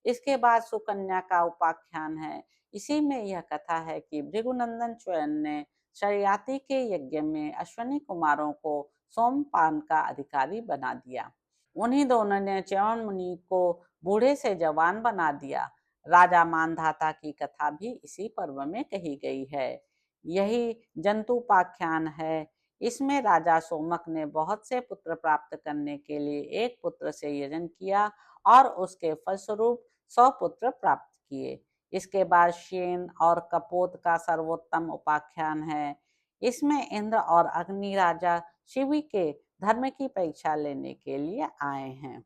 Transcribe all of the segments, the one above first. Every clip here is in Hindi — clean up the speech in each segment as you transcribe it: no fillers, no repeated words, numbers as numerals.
इसके बाद सुकन्या का उपाख्यान है। इसी में यह कथा है कि भृगुनंदन च्वयन ने शर्याति के यज्ञ में अश्विनी कुमारों को सोमपान का अधिकारी बना दिया। उन्हीं दोनों ने च्यवन मुनि को बूढ़े से जवान बना दिया। राजा मानधाता की कथा भी इसी पर्व में कही गई है। यही जंतुपाख्यान है। इसमें राजा सोमक ने बहुत से पुत्र प्राप्त करने के लिए एक पुत्र से यजन किया और उसके फलस्वरूप 100 पुत्र प्राप्त किए। इसके बाद शेन और कपोत का सर्वोत्तम उपाख्यान है। इसमें इंद्र और अग्नि राजा शिव के धर्म की परीक्षा लेने के लिए आए हैं।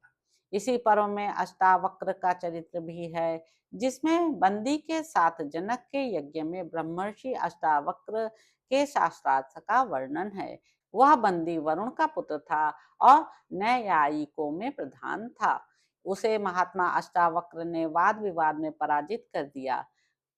इसी पर्व में अष्टावक्र का चरित्र भी है, जिसमें बंदी के साथ जनक के यज्ञ में ब्रह्मर्षि अष्टावक्र के शास्त्रार्थ का वर्णन है। वह बंदी वरुण का पुत्र था और न्यायिकों में प्रधान था। उसे महात्मा अष्टावक्र ने वाद विवाद में पराजित कर दिया।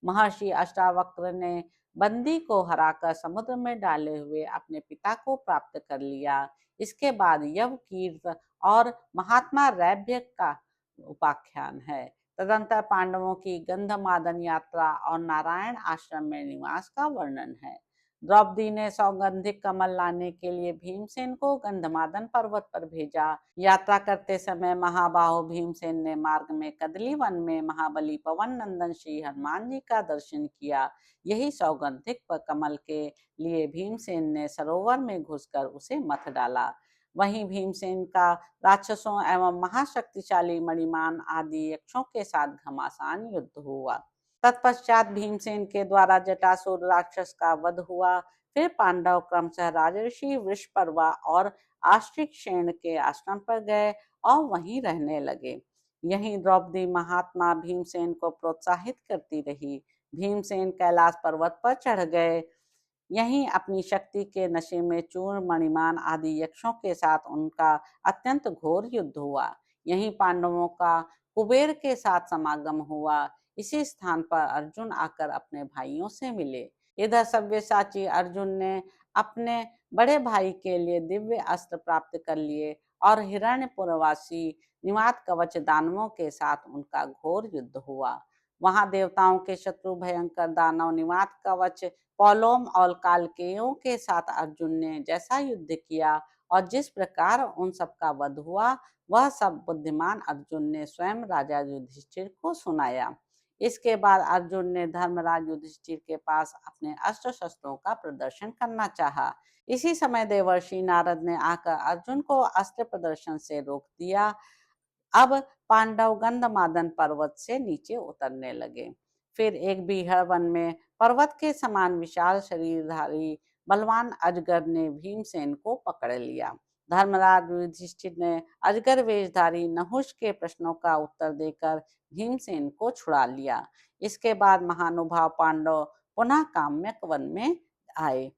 महर्षि अष्टावक्र ने बंदी को हराकर समुद्र में डाले हुए अपने पिता को प्राप्त कर लिया। इसके बाद यवकीर्त और महात्मा रैभ्य का उपाख्यान है। तदंतर पांडवों की गंधमादन यात्रा और नारायण आश्रम में निवास का वर्णन है। द्रौपदी ने सौगंधिक कमल लाने के लिए भीमसेन को गंधमादन पर्वत पर भेजा। यात्रा करते समय महाबाहु भीमसेन ने मार्ग में कदली वन में महाबली पवन नंदन श्री हनुमान जी का दर्शन किया। यही सौगंधिक कमल के लिए भीमसेन ने सरोवर में घुसकर उसे मथ डाला। वहीं भीमसेन का राक्षसों एवं महाशक्तिशाली मणिमान आदि यक्षों के साथ घमासान युद्ध हुआ। तत्पश्चात भीमसेन के द्वारा जटासुर राक्षस का वध हुआ। फिर पांडव क्रमशः राजर्षि वृषपर्वा और आश्रिकशेन के आश्रम पर गए और वहीं रहने लगे। यहीं द्रौपदी महात्मा भीमसेन को प्रोत्साहित करती रही। भीमसेन कैलाश पर्वत पर चढ़ गए। यहीं अपनी शक्ति के नशे में चूर्ण मणिमान आदि यक्षों के साथ उनका अत्यंत घोर युद्ध हुआ। यहीं पांडवों का कुबेर के साथ समागम हुआ। इसी स्थान पर अर्जुन आकर अपने भाइयों से मिले। इधर सव्यसाची अर्जुन ने अपने बड़े भाई के लिए दिव्य अस्त्र प्राप्त कर लिए और हिरण्यपुरवासी निवात कवच दानवों के साथ उनका घोर युद्ध हुआ। वहां देवताओं के शत्रु भयंकर दानव निवात कवच पौलोम और कालकेयों के साथ अर्जुन ने जैसा युद्ध किया और जिस प्रकार उन सबका वध हुआ, वह सब बुद्धिमान अर्जुन ने स्वयं राजा युधिष्ठिर को सुनाया। इसके बाद अर्जुन ने धर्मराज युधिष्ठिर के पास अपने अस्त्र शस्त्रों का प्रदर्शन करना चाहा। इसी समय देवर्षि नारद ने आकर अर्जुन को अस्त्र प्रदर्शन से रोक दिया। अब पांडव गंधमादन पर्वत से नीचे उतरने लगे। फिर एक बीहड़ वन में पर्वत के समान विशाल शरीरधारी बलवान अजगर ने भीमसेन को पकड़ लिया। धर्मराज युधिष्ठिर ने अजगर वेशधारी नहुष के प्रश्नों का उत्तर देकर भीमसेन को छुड़ा लिया। इसके बाद महानुभाव पांडव पुनः काम्यक वन में आए।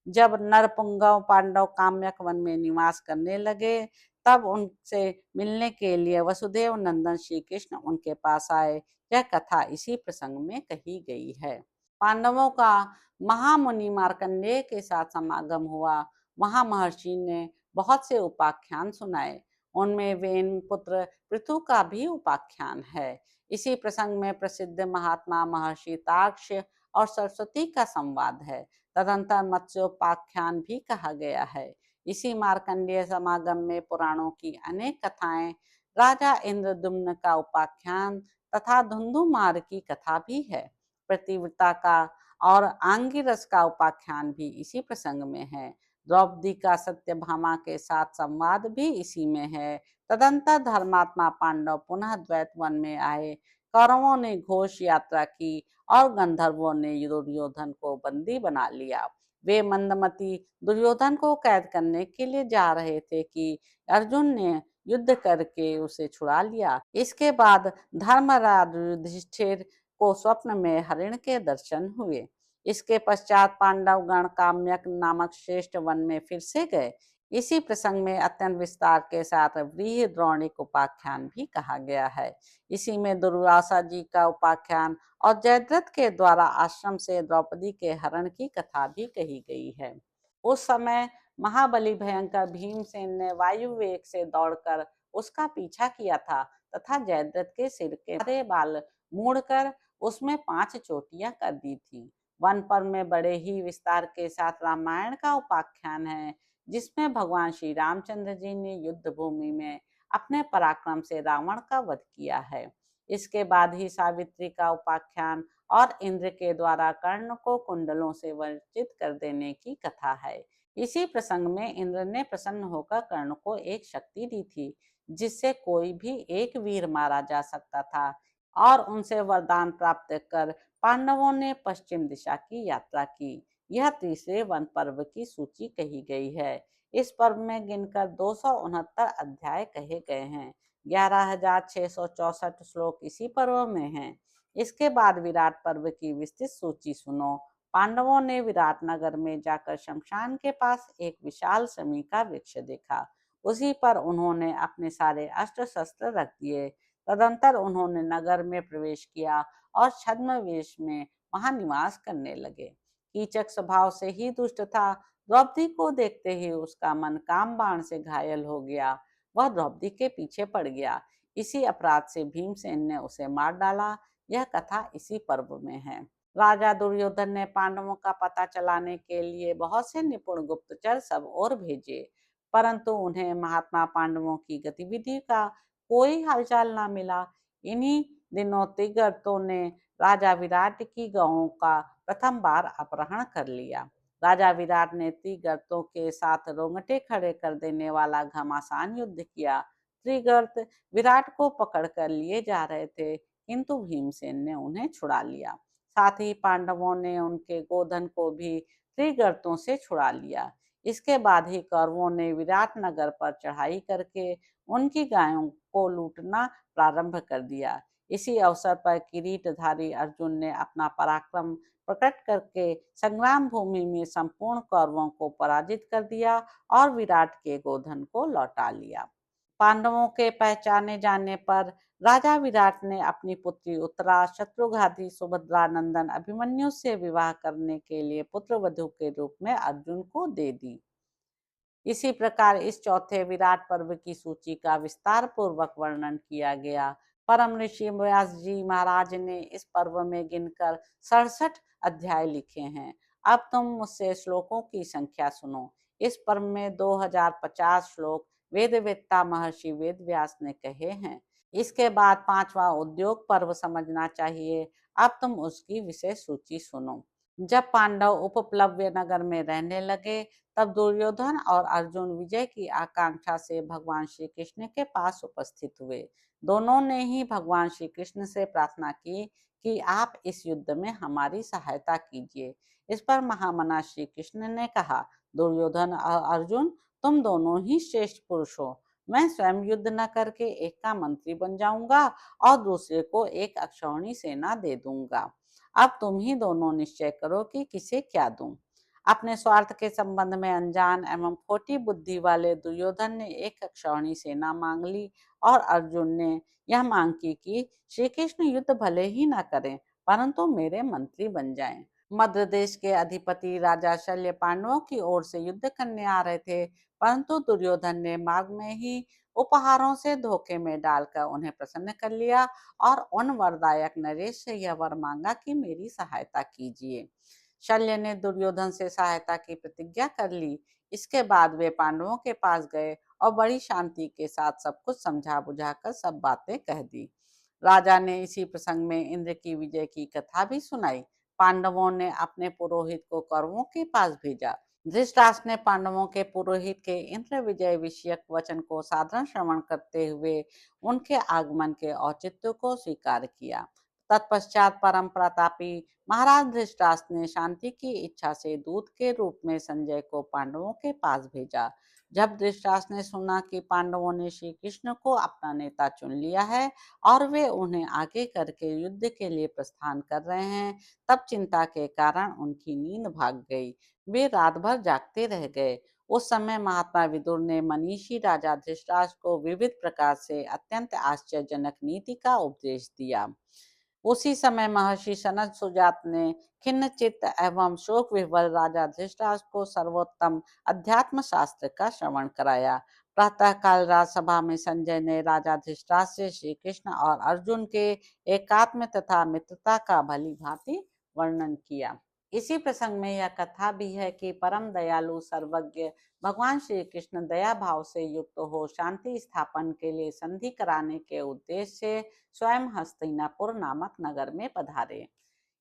जब नरपुंगव पांडव काम्यक वन में निवास करने लगे, तब उनसे मिलने के लिए वसुदेव नंदन श्री कृष्ण उनके पास आए। यह कथा इसी प्रसंग में कही गई है। पांडवों का महामुनि मार्कंडेय के साथ समागम हुआ। वहां महर्षि ने बहुत से उपाख्यान सुनाए। उनमें वेन पुत्र पृथु का भी उपाख्यान है। इसी प्रसंग में प्रसिद्ध महात्मा महर्षि तार्क्ष और सरस्वती का संवाद है। तदंतर मत्स्योपाख्यान भी कहा गया है। इसी मार्कंडेय समागम में पुराणों की अनेक कथाएं, राजा इंद्रद्युम्न का उपाख्यान तथा धुंधुमार की कथा भी है। प्रतिव्रता का और आंगिरस का उपाख्यान भी इसी प्रसंग में है। द्रौपदी का सत्यभामा के साथ संवाद भी इसी में है। तदंतर धर्मात्मा पांडव पुनः द्वैत वन में आए। कौरवों ने घोष यात्रा की और गंधर्वों ने दुर्योधन को बंदी बना लिया। वे मंदमती दुर्योधन को कैद करने के लिए जा रहे थे कि अर्जुन ने युद्ध करके उसे छुड़ा लिया। इसके बाद धर्मराज युधिष्ठिर को स्वप्न में हरिण के दर्शन हुए। इसके पश्चात पांडव गण काम्यक नामक श्रेष्ठ वन में फिर से गए। इसी प्रसंग में अत्यंत विस्तार के साथ व्रीहि द्रोणिक उपाख्यान भी कहा गया है। इसी में दुर्वासा जी का उपाख्यान और जयद्रथ के द्वारा आश्रम से द्रौपदी के हरण की कथा भी कही गई है। उस समय महाबली भयंकर भीमसेन ने वायु वेग से दौड़कर उसका पीछा किया था। तथा जयद्रथ के सिर के सारे बाल मूड़कर उसमें 5 चोटियां कर दी थी। वन पर्व में बड़े ही विस्तार के साथ रामायण का उपाख्यान है, जिसमें भगवान श्री रामचंद्र जी ने युद्ध भूमि में अपने पराक्रम से रावण का वध किया है। इसके बाद ही सावित्री का उपाख्यान और इंद्र के द्वारा कर्ण को कुंडलों से वंचित कर देने की कथा है। इसी प्रसंग में इंद्र ने प्रसन्न होकर कर्ण को एक शक्ति दी थी, जिससे कोई भी एक वीर मारा जा सकता था, और उनसे वरदान प्राप्त कर पांडवों ने पश्चिम दिशा की यात्रा की। यह तीसरे वन पर्व की सूची कही गई है। इस पर्व में गिनकर 269 अध्याय कहे गए हैं। 11,664 श्लोक इसी पर्व में हैं। इसके बाद विराट पर्व की विस्तृत सूची सुनो। पांडवों ने विराट नगर में जाकर शमशान के पास एक विशाल शमी का वृक्ष देखा। उसी पर उन्होंने अपने सारे अस्त्र शस्त्र रख दिए। तदंतर उन्होंने नगर में प्रवेश किया और छद्म वेश में वहां निवास करने लगे। कीचक स्वभाव से ही दुष्ट था। द्रौपदी को देखते ही उसका मन काम बाण से घायल हो गया। वह द्रौपदी के पीछे पड़ गया। इसी अपराध से भीमसेन ने उसे मार डाला। यह कथा इसी पर्व में है। राजा दुर्योधन ने पांडवों का पता चलाने के लिए बहुत से निपुण गुप्तचर सब ओर भेजे, परंतु उन्हें महात्मा पांडवों की गतिविधि का कोई हालचाल न मिला। इन्हीं दिनों तिगर्तों ने राजा विराट की गौओं का प्रथम बार अपहरण कर लिया। राजा विराट ने त्रिगर्तों के साथ रोंगटे खड़े कर देने वाला घमासान युद्ध किया। त्रिगर्त विराट को पकड़ कर लिए जा रहे थे, किंतु भीमसेन ने उन्हें छुड़ा लिया। साथ ही पांडवों ने उनके गोधन को भी त्रिगर्तों से छुड़ा लिया। इसके बाद ही कौरवों ने विराट नगर पर चढ़ाई करके उनकी गायों को लूटना प्रारंभ कर दिया। इसी अवसर पर किरीटधारी अर्जुन ने अपना पराक्रम प्रकट करके संग्राम भूमि में संपूर्ण कौरवों को पराजित कर दिया और विराट के गोधन को लौटा लिया। पांडवों के पहचाने जाने पर राजा विराट ने अपनी पुत्री उत्तरा शत्रुघाती सुभद्रा नंदन अभिमन्यु से विवाह करने के लिए पुत्रवधू के रूप में अर्जुन को दे दी। इसी प्रकार इस चौथे विराट पर्व की सूची का विस्तार पूर्वक वर्णन किया गया। परम ऋषि व्यास जी महाराज ने इस पर्व में गिनकर 67 अध्याय लिखे हैं। अब तुम मुझसे श्लोकों की संख्या सुनो। इस पर्व में 2050 श्लोक वेदवेत्ता महर्षि वेदव्यास ने कहे हैं। इसके बाद पांचवा उद्योग पर्व समझना चाहिए। अब तुम उसकी विशेष सूची सुनो। जब पांडव उपप्लव्य नगर में रहने लगे, तब दुर्योधन और अर्जुन विजय की आकांक्षा से भगवान श्री कृष्ण के पास उपस्थित हुए। दोनों ने ही भगवान श्री कृष्ण से प्रार्थना की कि आप इस युद्ध में हमारी सहायता कीजिए। इस पर महामना श्री कृष्ण ने कहा, दुर्योधन और अर्जुन, तुम दोनों ही श्रेष्ठ पुरुष हो। मैं स्वयं युद्ध न करके एक का मंत्री बन जाऊंगा और दूसरे को एक अक्षौहिणी सेना दे दूंगा। अब तुम ही दोनों निश्चय करो कि किसे क्या दूं। अपने स्वार्थ के संबंध में अनजान एवं खोटी बुद्धि वाले दुर्योधन ने एक अक्षौहिणी सेना मांग ली और अर्जुन ने यह मांग की कि श्री कृष्ण युद्ध भले ही न करें, परंतु मेरे मंत्री बन जाएं। मध्य देश के अधिपति राजा शल्य पांडवों की ओर से युद्ध करने आ रहे थे, परंतु दुर्योधन ने मार्ग में ही उपहारों से धोखे में डालकर उन्हें प्रसन्न कर लिया और उन वरदायक नरेश से यह वर मांगा कि मेरी सहायता कीजिए। शल्य ने दुर्योधन से सहायता की प्रतिज्ञा कर ली। इसके बाद वे पांडवों के पास गए और बड़ी शांति के साथ सब कुछ समझा बुझाकर सब बातें कह दी। राजा ने इसी प्रसंग में इंद्र की विजय की कथा भी सुनाई। पांडवों ने अपने पुरोहित को कौरवों के पास भेजा। धृतराष्ट्र ने पांडवों के पुरोहित के इंद्र विजय विषयक वचन को साधारण श्रवण करते हुए उनके आगमन के औचित्य को स्वीकार किया। तत्पश्चात परम प्रतापी महाराज धृतराष्ट्र ने शांति की इच्छा से दूत के रूप में संजय को पांडवों के पास भेजा। जब धृतराष्ट्र ने सुना कि पांडवों ने श्री कृष्ण को अपना नेता चुन लिया है और वे उन्हें आगे करके युद्ध के लिए प्रस्थान कर रहे हैं, तब चिंता के कारण उनकी नींद भाग गई। वे रात भर जागते रह गए। उस समय महात्मा विदुर ने मनीषी राजा धृतराष्ट्र को विविध प्रकार से अत्यंत आश्चर्यजनक नीति का उपदेश दिया। उसी समय महर्षि सनत सुजात ने खिन्न चित्त एवं शोक विह्वल राजा धृतराष्ट्र को सर्वोत्तम अध्यात्म शास्त्र का श्रवण कराया। प्रातःकाल राजसभा में संजय ने राजा धृतराष्ट्र से श्री कृष्ण और अर्जुन के एकात्म तथा मित्रता का भली भांति वर्णन किया। इसी प्रसंग में यह कथा भी है कि परम दयालु सर्वज्ञ भगवान श्री कृष्ण दया भाव से युक्त हो शांति स्थापन के लिए संधि कराने के उद्देश्य से स्वयं हस्तिनापुर नामक नगर में पधारे।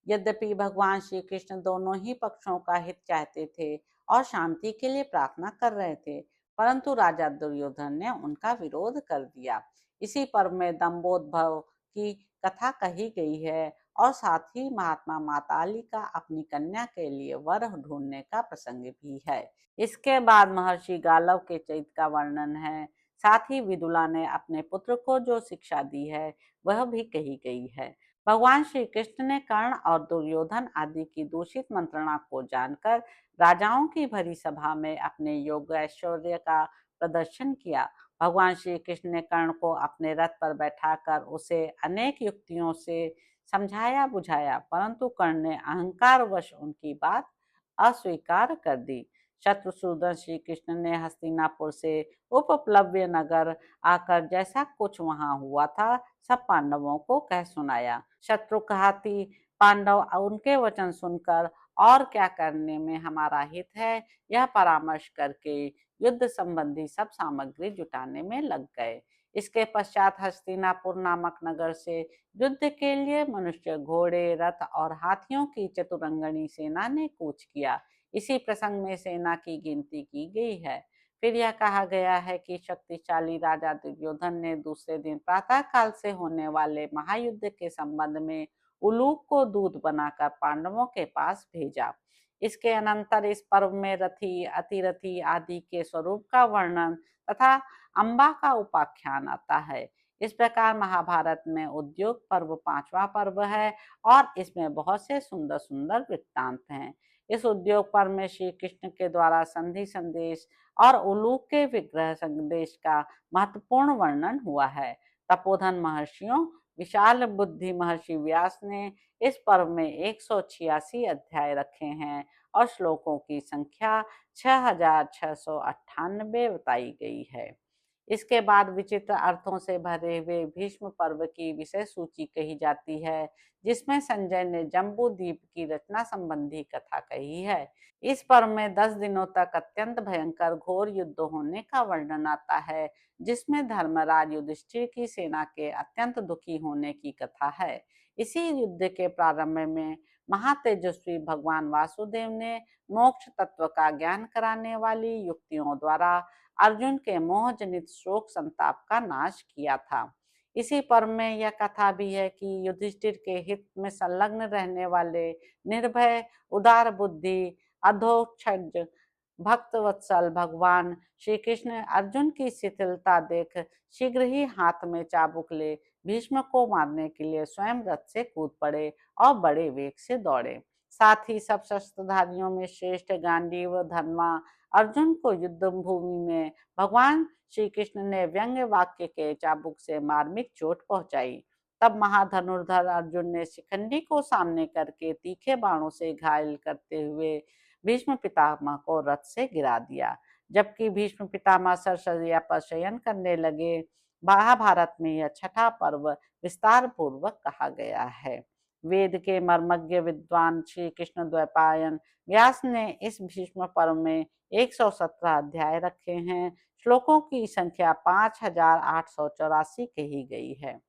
यद्यपि भगवान श्री कृष्ण दोनों ही पक्षों का हित चाहते थे और शांति के लिए प्रार्थना कर रहे थे, परंतु राजा दुर्योधन ने उनका विरोध कर दिया। इसी पर्व में दंभोद्भव की कथा कही गई है और साथ ही महात्मा माताली का अपनी कन्या के लिए वर ढूंढने का प्रसंग भी है। इसके बाद महर्षि गालव के चरित्र का वर्णन है। साथ ही विदुला ने अपने पुत्र को जो शिक्षा दी है वह भी कही गई है। भगवान श्री कृष्ण ने कर्ण और दुर्योधन आदि की दूषित मंत्रणा को जानकर राजाओं की भरी सभा में अपने योग ऐश्वर्य का प्रदर्शन किया। भगवान श्री कृष्ण ने कर्ण को अपने रथ पर बैठाकर उसे अनेक युक्तियों से समझाया बुझाया, परंतु कर्ण ने अहंकारवश उनकी बात अस्वीकार कर दी। शत्रुसूदन श्री कृष्ण ने हस्तिनापुर से उपप्लव्य नगर आकर जैसा कुछ वहां हुआ था सब पांडवों को कह सुनाया। शत्रुघाती पांडव उनके वचन सुनकर और क्या करने में हमारा हित है यह परामर्श करके युद्ध संबंधी सब सामग्री जुटाने में लग गए। इसके पश्चात हस्तिनापुर नामक नगर से युद्ध के लिए मनुष्य, घोड़े, रथ और हाथियों की चतुरंगनी सेना ने कूच किया। इसी प्रसंग में सेना की गिनती की गई है। फिर यह कहा गया है कि शक्तिशाली राजा दुर्योधन ने दूसरे दिन प्रातः काल से होने वाले महायुद्ध के संबंध में उलूक को दूत बनाकर पांडवों के पास भेजा। इसके अनंतर इस पर्व में रथी, अतिरथी आदि के स्वरूप का वर्णन तथा अम्बा का उपाख्यान आता है। इस प्रकार महाभारत में उद्योग पर्व पांचवा पर्व है और इसमें बहुत से सुंदर सुंदर वृत्तांत हैं। इस उद्योग पर्व में श्री कृष्ण के द्वारा संधि संदेश और उलूक के विग्रह संदेश का महत्वपूर्ण वर्णन हुआ है। तपोधन महर्षियों, विशाल बुद्धि महर्षि व्यास ने इस पर्व में 186 अध्याय रखे हैं और श्लोकों की संख्या 6698 बताई गई है। इसके बाद विचित्र अर्थों से भरे हुए भीष्म पर्व की विषय सूची कही जाती है, जिसमें संजय ने जम्बू द्वीप की रचना संबंधी कथा कही है। इस पर्व में 10 दिनों तक अत्यंत भयंकर घोर युद्ध होने का वर्णन आता है, जिसमें धर्मराज युधिष्ठिर की सेना के अत्यंत दुखी होने की कथा है। इसी युद्ध के प्रारंभ में महातेजस्वी भगवान वासुदेव ने मोक्ष तत्व का ज्ञान कराने वाली युक्तियों द्वारा अर्जुन के मोह जनित शोक संताप का नाश किया था। इसी पर्व में यह कथा भी है कि युधिष्ठिर के हित में संलग्न रहने वाले निर्भय, उदार बुद्धि, अधोक्षज, भक्तवत्सल भगवान श्री कृष्ण अर्जुन की शिथिलता देख शीघ्र ही हाथ में चाबुक ले भीष्म को मारने के लिए स्वयं रथ से कूद पड़े और बड़े वेग से दौड़े। साथ ही सब शस्त्रधारियों में श्रेष्ठ गांडीव धर्मा अर्जुन को युद्ध भूमि में भगवान श्री कृष्ण ने व्यंग्य वाक्य के चाबुक से मार्मिक चोट पहुंचाई। तब महाधनुर्धर अर्जुन ने शिखंडी को सामने करके तीखे बाणों से घायल करते हुए भीष्म पितामह को रथ से गिरा दिया। जबकि भीष्म पितामह सरसरिया पर शयन करने लगे। महाभारत में यह छठा पर्व विस्तार पूर्वक कहा गया है। वेद के मर्मज्ञ विद्वान श्री कृष्ण द्वैपायन व्यास ने इस भीष्म पर्व में 117 अध्याय रखे हैं। श्लोकों की संख्या 5884 कही गई है।